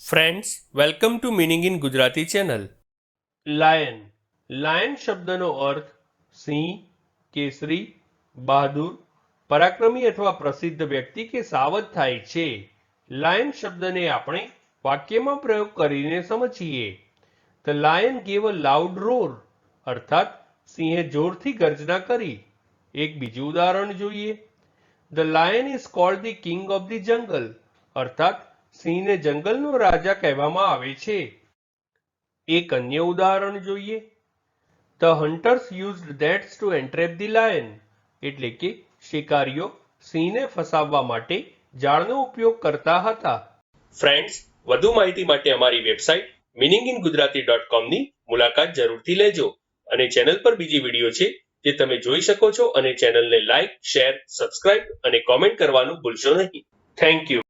Friends, welcome to meaning in Gujarati channel. Lion શબ્દનો અર્થ સિંહ, કેસરી, બહાદુર, પરાક્રમી અથવા પ્રસિદ્ધ વ્યક્તિ કે સાવધ થાય છે. લાયન શબ્દને આપણે વાક્યમાં પ્રયોગ કરીને સમજીએ. The lion gave a loud roar, અર્થાત સિંહે જોરથી ગર્જના કરી. એક બીજું ઉદાહરણ જોઈએ. The lion is called the king of the જંગલ, અર્થાત સિંહને જંગલનો રાજા કહેવામાં આવે છે. એક અન્ય ઉદાહરણ જોઈએ. The hunters used nets to entrap the lion, એટલે કે શિકારીઓ સિંહને ફસાવવા માટે જાળનો ઉપયોગ કરતા હતા. ફ્રેન્ડ્સ, વધુ માહિતી માટે અમારી વેબસાઇટ meaninginggujarati.com ની મુલાકાત જરૂરથી લેજો અને ચેનલ પર બીજી વિડીયો છે જે તમે જોઈ શકો છો અને ચેનલને લાઇક, શેર, સબસ્ક્રાઇબ અને કોમેન્ટ કરવાનું ભૂલશો નહીં. Thank you.